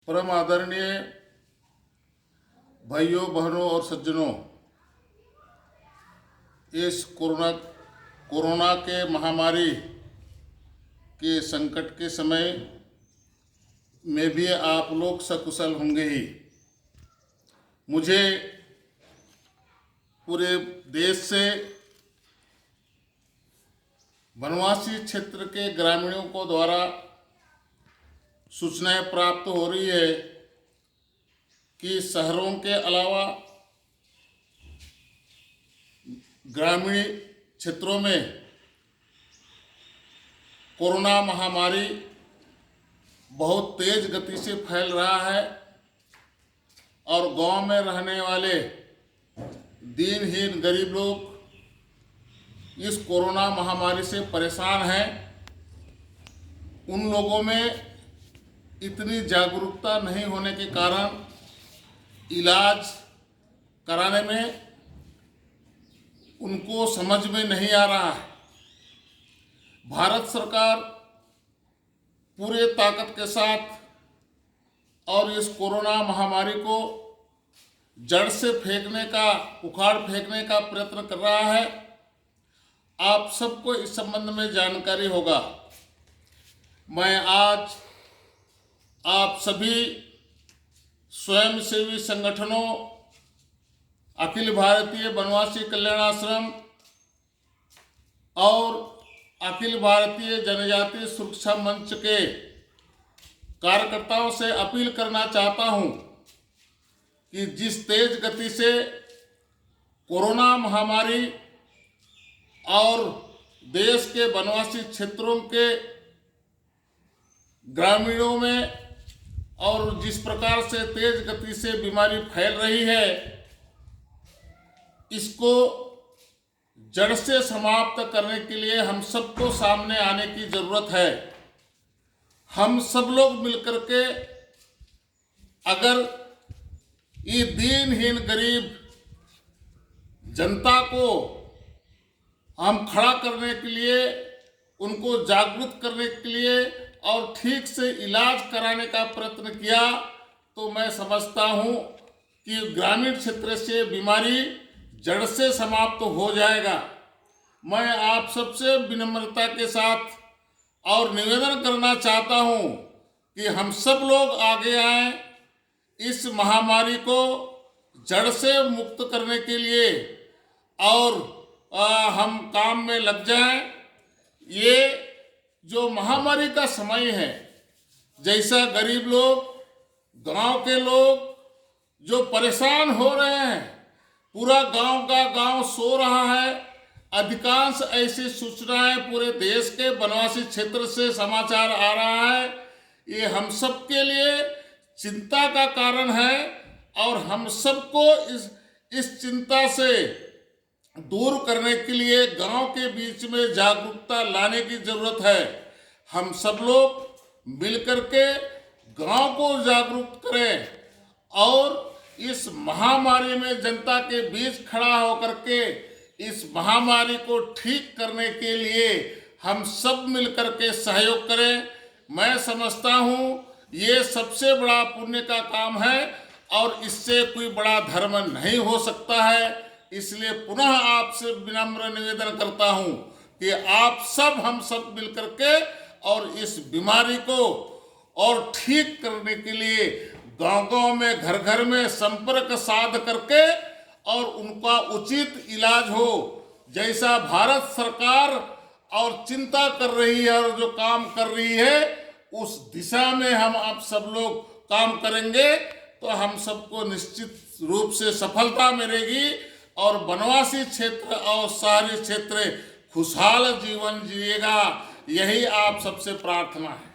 परम आदरणीय भाइयों बहनों और सज्जनों, इस कोरोना के महामारी के संकट के समय में भी आप लोग सकुशल होंगे ही। मुझे पूरे देश से वनवासी क्षेत्र के ग्रामीणों को द्वारा सूचनाएं प्राप्त हो रही है कि शहरों के अलावा ग्रामीण क्षेत्रों में कोरोना महामारी बहुत तेज गति से फैल रहा है और गांव में रहने वाले दीनहीन गरीब लोग इस कोरोना महामारी से परेशान हैं। उन लोगों में इतनी जागरूकता नहीं होने के कारण इलाज कराने में उनको समझ में नहीं आ रहा है। भारत सरकार पूरे ताकत के साथ और इस कोरोना महामारी को जड़ से उखाड़ फेंकने का प्रयत्न कर रहा है। आप सबको इस संबंध में जानकारी होगा। मैं आज आप सभी स्वयंसेवी संगठनों, अखिल भारतीय वनवासी कल्याण आश्रम और अखिल भारतीय जनजातीय सुरक्षा मंच के कार्यकर्ताओं से अपील करना चाहता हूं कि जिस तेज गति से कोरोना महामारी और देश के वनवासी क्षेत्रों के ग्रामीणों में और जिस प्रकार से तेज गति से बीमारी फैल रही है, इसको जड़ से समाप्त करने के लिए हम सबको सामने आने की जरूरत है। हम सब लोग मिलकर के अगर ये दीनहीन गरीब जनता को हम खड़ा करने के लिए, उनको जागरूक करने के लिए और ठीक से इलाज कराने का प्रयत्न किया तो मैं समझता हूं कि ग्रामीण क्षेत्र से बीमारी जड़ से समाप्त हो जाएगा। मैं आप सबसे विनम्रता के साथ और निवेदन करना चाहता हूं कि हम सब लोग आगे आएं, इस महामारी को जड़ से मुक्त करने के लिए और हम काम में लग जाएं। ये जो महामारी का समय है, जैसा गरीब लोग, गांव के लोग जो परेशान हो रहे हैं, पूरा गांव का गांव सो रहा है। अधिकांश ऐसी सूचनाएं पूरे देश के वनवासी क्षेत्र से समाचार आ रहा है। ये हम सब के लिए चिंता का कारण है और हम सबको इस चिंता से दूर करने के लिए गांव के बीच में जागरूकता लाने की जरूरत है। हम सब लोग मिलकर के गांव को जागरूक करें और इस महामारी में जनता के बीच खड़ा होकर के इस महामारी को ठीक करने के लिए हम सब मिलकर के सहयोग करें। मैं समझता हूं ये सबसे बड़ा पुण्य का काम है और इससे कोई बड़ा धर्म नहीं हो सकता है। इसलिए पुनः आपसे विनम्र निवेदन करता हूं कि आप सब, हम सब मिलकर के और इस बीमारी को और ठीक करने के लिए गांव-गांव में, घर-घर में संपर्क साध करके और उनका उचित इलाज हो। जैसा भारत सरकार और चिंता कर रही है और जो काम कर रही है, उस दिशा में हम आप सब लोग काम करेंगे तो हम सबको निश्चित रूप से सफलता मिलेगी और वनवासी क्षेत्र और शहरी क्षेत्र खुशहाल जीवन जिएगा। यही आप सबसे प्रार्थना है।